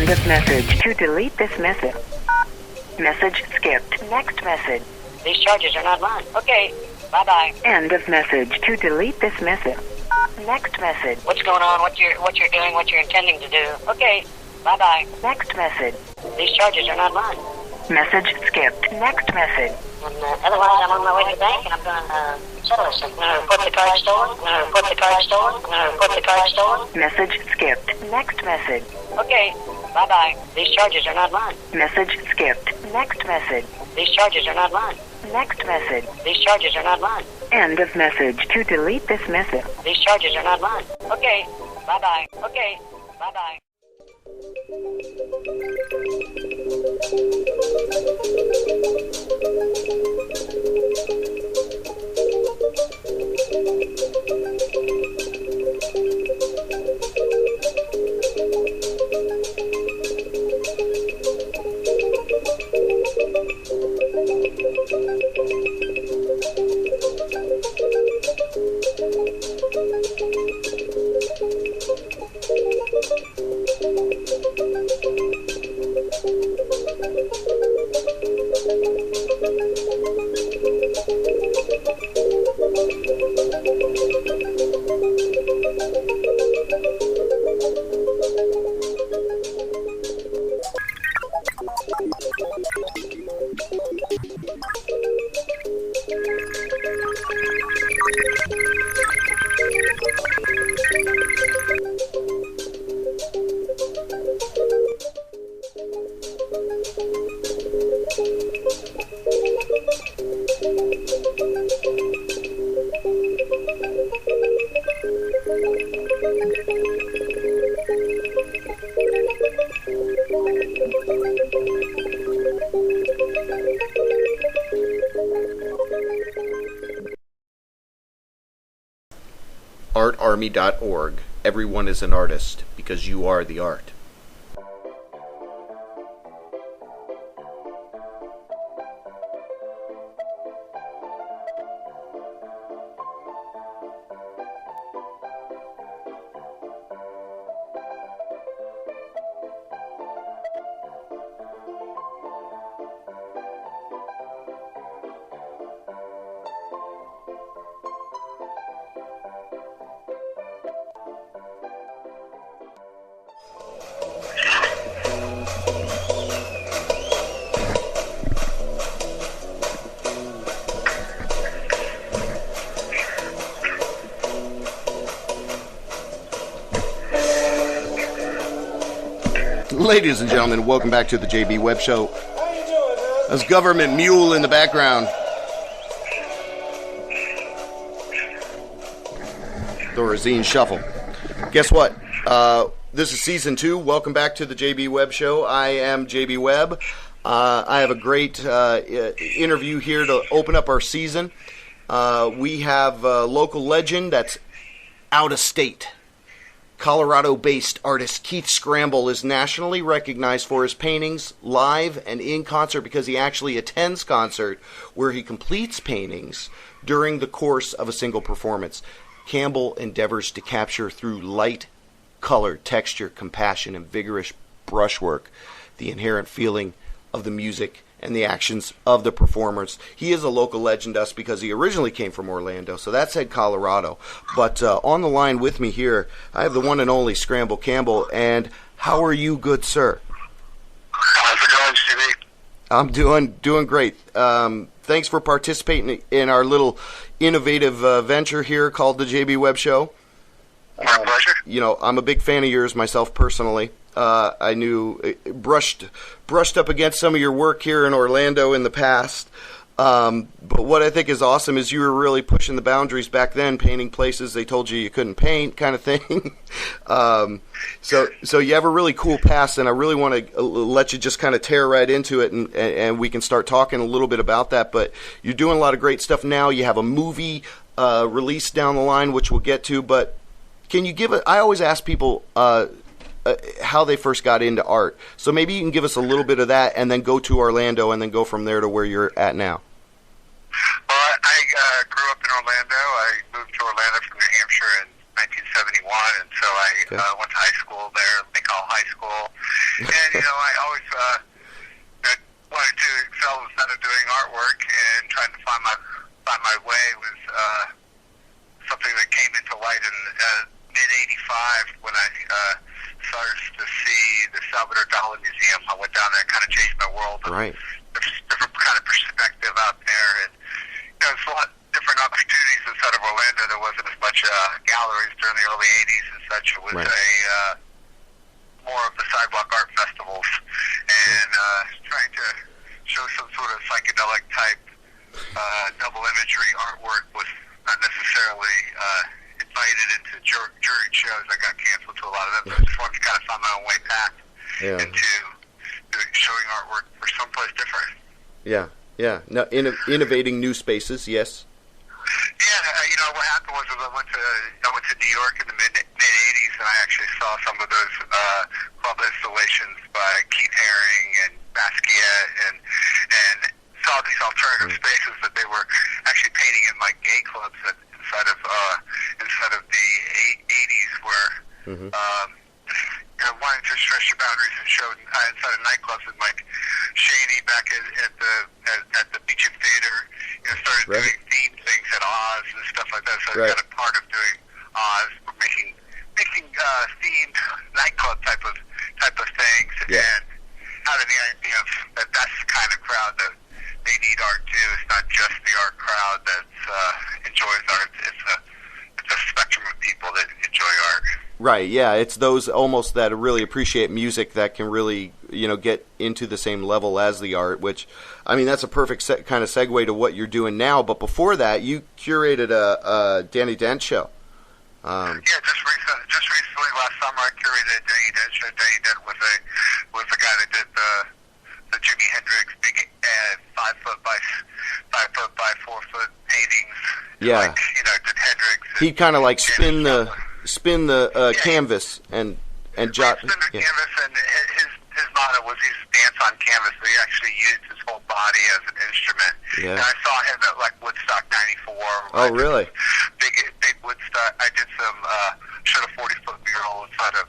End of message. To delete this message. Message skipped. Next message. These charges are not mine. Okay, bye-bye. End of message. To delete this message. Next message. What's going on? What you're doing? What you're intending to do? Okay, bye-bye. Next message. These charges are not mine. Message skipped. Next message. And otherwise, I'm on my way to the bank, and I'm going to settle this. I'm going to report the card stolen. I'm going to report the card stolen. I'm going to report the card stolen. Message skipped. Next message. Okay, bye-bye. These charges are not mine. Message skipped. Next message. These charges are not mine. Next message. These charges are not mine. End of message. To delete this message. These charges are not mine. Okay, bye-bye. Okay, bye-bye. artarmy.org. Everyone is an artist because you are the art. Ladies and gentlemen, welcome back to the JB Web Show. How you doing, man? There's Government Mule in the background. Thorazine Shuffle. Guess what? This is Season 2. Welcome back to the JB Web Show. I am JB Webb. I have a great interview here to open up our season. We have a local legend that's out of state. Colorado-based artist Keith Scramble is nationally recognized for his paintings live and in concert because he actually attends concert where he completes paintings during the course of a single performance. Campbell endeavors to capture through light, color, texture, compassion, and vigorous brushwork the inherent feeling of the music and the actions of the performers. He is a local legend to us because he originally came from Orlando, so that said Colorado. But on the line with me here, I have the one and only Scramble Campbell. And how are you, good sir? How's it going, Stevie? I'm doing great. Thanks for participating in our little innovative venture here called the JB Web Show. My pleasure. You know, I'm a big fan of yours myself personally. I knew brushed up against some of your work here in Orlando in the past. But what I think is awesome is you were really pushing the boundaries back then, painting places they told you couldn't paint, kind of thing. So you have a really cool past, and I really want to let you just kind of tear right into it, and we can start talking a little bit about that. But you're doing a lot of great stuff now. You have a movie release down the line, which we'll get to. But can you give it? I always ask people how they first got into art. So maybe you can give us a little bit of that and then go to Orlando and then go from there to where you're at now. Well, I grew up in Orlando. I moved to Orlando from New Hampshire in 1971, and so I went to high school there, they call high school. And, I always wanted to excel instead of doing artwork, and trying to find my way was something that came into light in mid-'85 when I started to see the Salvador Dali Museum. I went down there, kind of changed my world. Right. Different kind of perspective out there, and there's a lot different opportunities inside of Orlando. There wasn't as much galleries during the early '80s and such. It was Right. More of the sidewalk art festivals, and trying to show some sort of psychedelic type double imagery artwork was not necessarily invited into jury shows. I got canceled to a lot of them, but I just wanted to kind of find my own way back into showing artwork for someplace different. Yeah. No, innovating new spaces, yes. Yeah, what happened was I went to New York in the mid '80s, and I actually saw some of those club installations by Keith Haring and Basquiat, and saw these alternative spaces that they were actually painting in like gay clubs inside of the '80s, where wanting to stretch your boundaries and show inside of nightclubs, and like Shaney back at the Beecham Theater, started doing themed things at Oz and stuff like that. So I got a part of doing Oz, making themed nightclub type of things, and having the idea of that's the kind of crowd that they need art too. It's not just the art crowd that enjoys art. It's a spectrum of people that enjoy art. Right, yeah, it's those almost that really appreciate music that can really, get into the same level as the art, which, I mean, that's a perfect kind of segue to what you're doing now. But before that, you curated a Danny Dent show. Just recently, last summer, I curated a Danny Dent show. Danny Dent was the guy that did the Jimi Hendrix big 5 foot by 4 foot paintings. Yeah. Did Hendrix. He'd kind of like spin the canvas and jot. Spin the canvas, and his motto was he's dance on canvas. So he actually used his whole body as an instrument. Yeah. And I saw him at like Woodstock '94. Oh, really? Big Woodstock. I did some shot a 40-foot mural inside of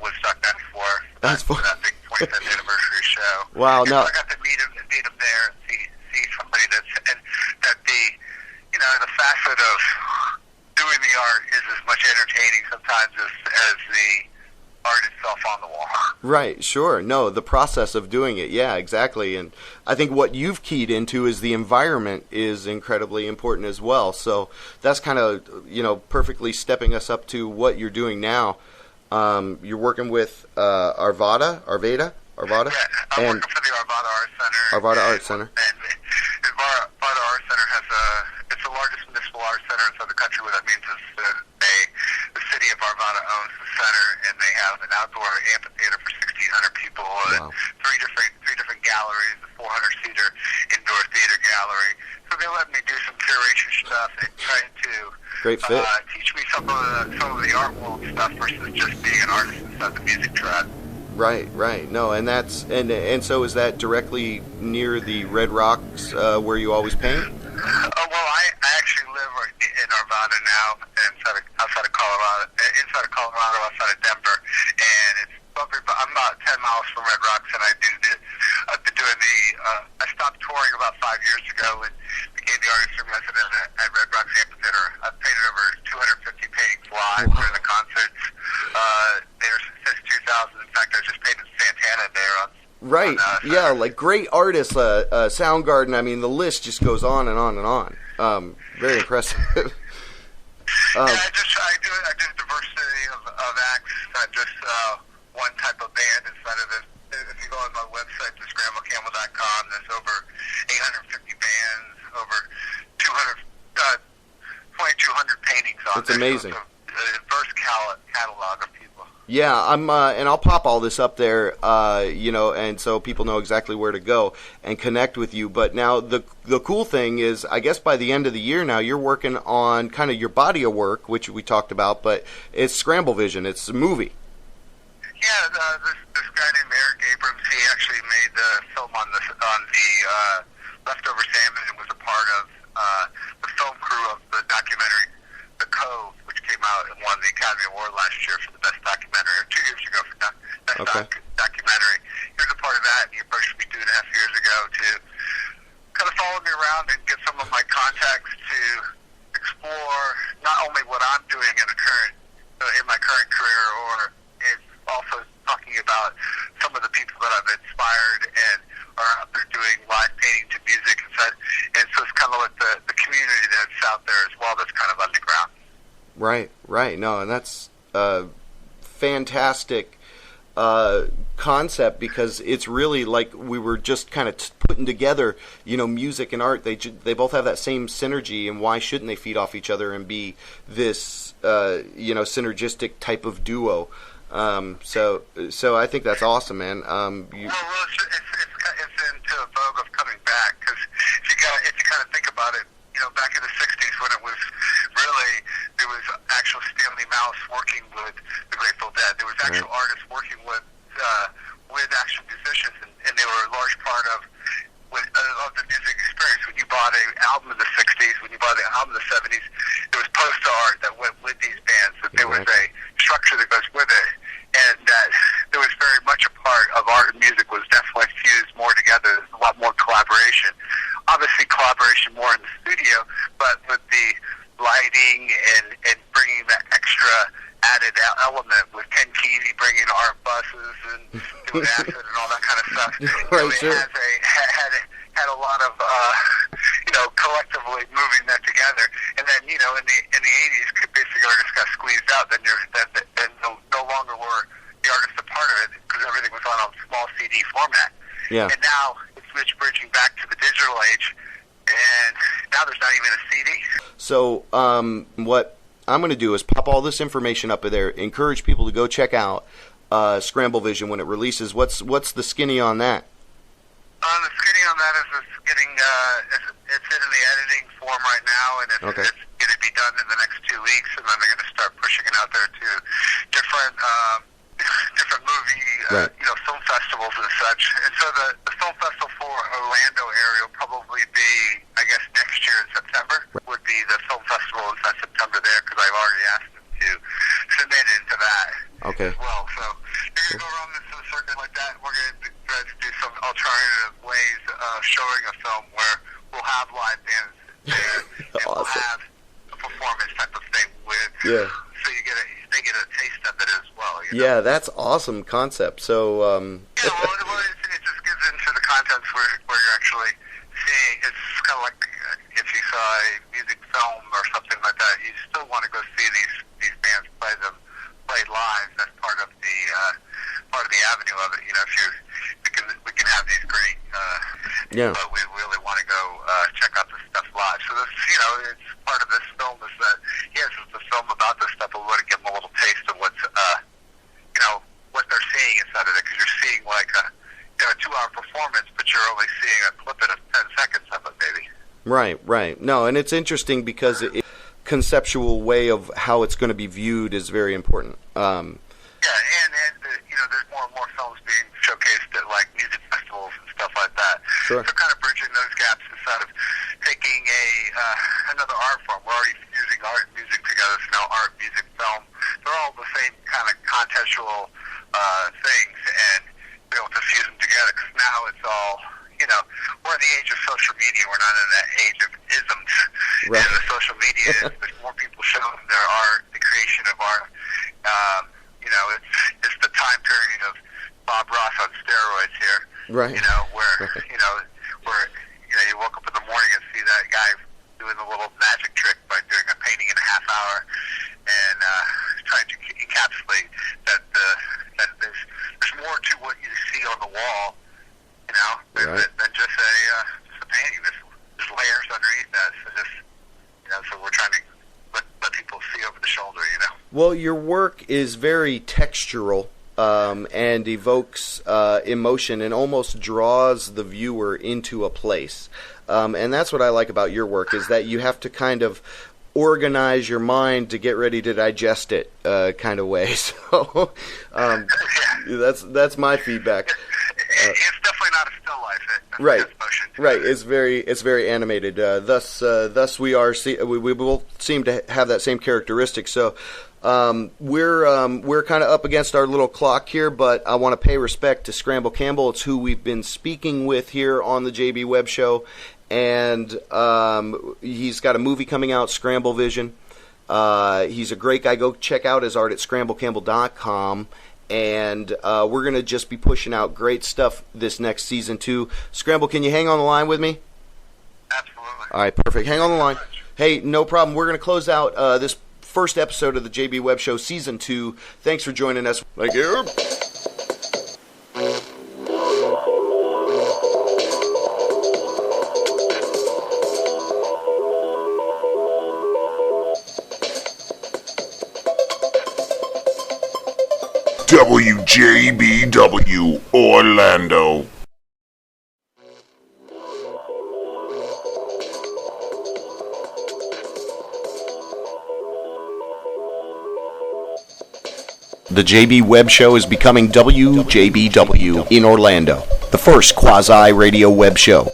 Woodstock '94. That's for that big 25th anniversary show. Wow, no. So I got to meet him there and see somebody that the facet of doing the art is as much entertaining sometimes as the art itself on the wall. Right, sure. No, the process of doing it. Yeah, exactly. And I think what you've keyed into is the environment is incredibly important as well. So that's kind of, perfectly stepping us up to what you're doing now. You're working with Arvada? Yeah, I'm working for the Arvada Art Center. Arvada Art Center. And the Arvada Art Center it's the largest municipal art center in the country. What that means is that the city of Arvada owns the center, and they have an outdoor amphitheater for 1,600 people, and three different galleries, a 400-seater indoor theater gallery. So they let me do some curation stuff and try to teach me some of the art world stuff versus just being an artist inside the music tribe. Right. No, and that's and so is that directly near the Red Rocks where you always paint? Well, I actually live in Arvada now, outside of Colorado, outside of Denver, and I'm about 10 miles from Red Rocks, and I've been doing I stopped touring about 5 years ago and became the artist in resident at Red Rocks Amphitheater. I've painted over 250 paintings live during the concerts there since 2000. In fact, I just painted Santana there on. Right, like great artists, Soundgarden. I mean, the list just goes on and on and on. Very impressive. I do diversity of acts, not just one type of band inside of it. If you go on my website, the ScrambleCampbell.com, there's over 850 bands, over 2,200 paintings on there. It's amazing. So it's a diverse catalog of people. Yeah, and I'll pop all this up there, and so people know exactly where to go and connect with you. But now the cool thing is, I guess by the end of the year now, you're working on kind of your body of work, which we talked about, but it's Scramble Vision. It's a movie. Yeah, this guy named Eric Abrams, he actually made the film on the Leftover Salmon and was a part of the film crew of the documentary The Cove, which came out and won the Academy Award last year for the best documentary, or 2 years ago for best documentary. Here's a part of that, and he approached me 2.5 years ago to kind of follow me around and get some of my contacts to explore not only what I'm doing in my current career, or it's also talking about some of the people that I've inspired and are out there doing live painting to music and such. And so it's kind of like the community that's out there as well that's kind of underground. Right. No, and that's fantastic concept, because it's really like we were just kind of putting together, music and art. They both have that same synergy, and why shouldn't they feed off each other and be this synergistic type of duo? So I think that's awesome, man. It's into a vogue of coming back, because if you kind of think about it, back in the '60s when it was really, there was actual Stanley Mouse working with the Grateful Dead. There was actual artists working with actual musicians, and they were a large part of the music experience. When you bought an album in the '60s, when you bought an album in the '70s, there was poster art that went with these bands. That there was a structure that goes with it, and that there was very much a part of art and music was definitely fused more together. There's a lot more collaboration. Obviously, collaboration more in the studio, but with the lighting and bringing that extra added element with Ken Kesey bringing art buses and doing acid and all that kind of stuff. It had a lot of collectively moving that together. And then in the '80s, basically artists got squeezed out. Then no longer were the artists a part of it, because everything was on a small CD format. Yeah. And now it's bridging back to the digital age, and now there's not even a CD. So what I'm going to do is pop all this information up there, encourage people to go check out Scramble Vision when it releases. What's the skinny on that? The skinny on that is it's getting it's in the editing form right now, and it's going to be done in the next 2 weeks, and then they're going to start pushing it out there to different movie film festivals and such. And so the film festival for Orlando area will probably be, I guess, next year in September. Would be the film festival in September there, because I've already asked them to submit into that as well. So they're going to go around this circuit like that. We're going to try to do some alternative ways of showing a film where we'll have live bands there, and we'll have a performance type of thing with. Yeah. So they get a taste of it as well. Yeah, that's awesome concept. So it just gives into the contents where you're actually seeing. It's kind of like if you saw a music film or something like that, you still want to go see these bands play live. That's part of the avenue of it. We can have these great. But we really want to go check out this stuff live. So this, it's part of this film is that it's a film about this stuff, but we want to give them a little taste of what's what they're seeing inside of it, because you're seeing like a 2-hour performance, but you're only seeing a clip of 10 seconds of it, maybe. Right. No, and it's interesting because conceptual way of how it's going to be viewed is very important. And there's more and more films being showcased at like music festivals and stuff like that. Sure. So kind of bridging those gaps instead of taking another art form. We're already fusing art and music together, so now art, music, film. They're all the same kind of contextual things, and be able to fuse them together, because now it's all, we're in the age of social media. We're not in that age of isms. Right. And the social media, there's more people showing their art, the creation of art. It's the time period of Bob Ross on steroids here. Right. Where you woke up in the morning and see that guy doing a little magic trick by doing a painting in a half hour, and trying to encapsulate that there's more to what you see on the wall, than just a painting. There's layers underneath that. So we're trying to let people see over the shoulder. Well, your work is very textural. And evokes emotion and almost draws the viewer into a place. And that's what I like about your work, is that you have to kind of organize your mind to get ready to digest it kind of way. So that's my feedback. It's definitely not a still life. Right. It's very animated. Thus we both seem to have that same characteristic. So We're kind of up against our little clock here, but I want to pay respect to Scramble Campbell. It's who we've been speaking with here on the JB Web Show, and he's got a movie coming out, Scramble Vision. He's a great guy. Go check out his art at scramblecampbell.com. And we're going to just be pushing out great stuff this next season, too. Scramble, can you hang on the line with me? Absolutely. All right, perfect. Hang on the line. Hey, no problem. We're going to close out this first episode of the JB Web Show Season 2. Thanks for joining us. Thank you. WJBW Orlando. The JB Web Show is becoming WJBW in Orlando, the first quasi-radio web show.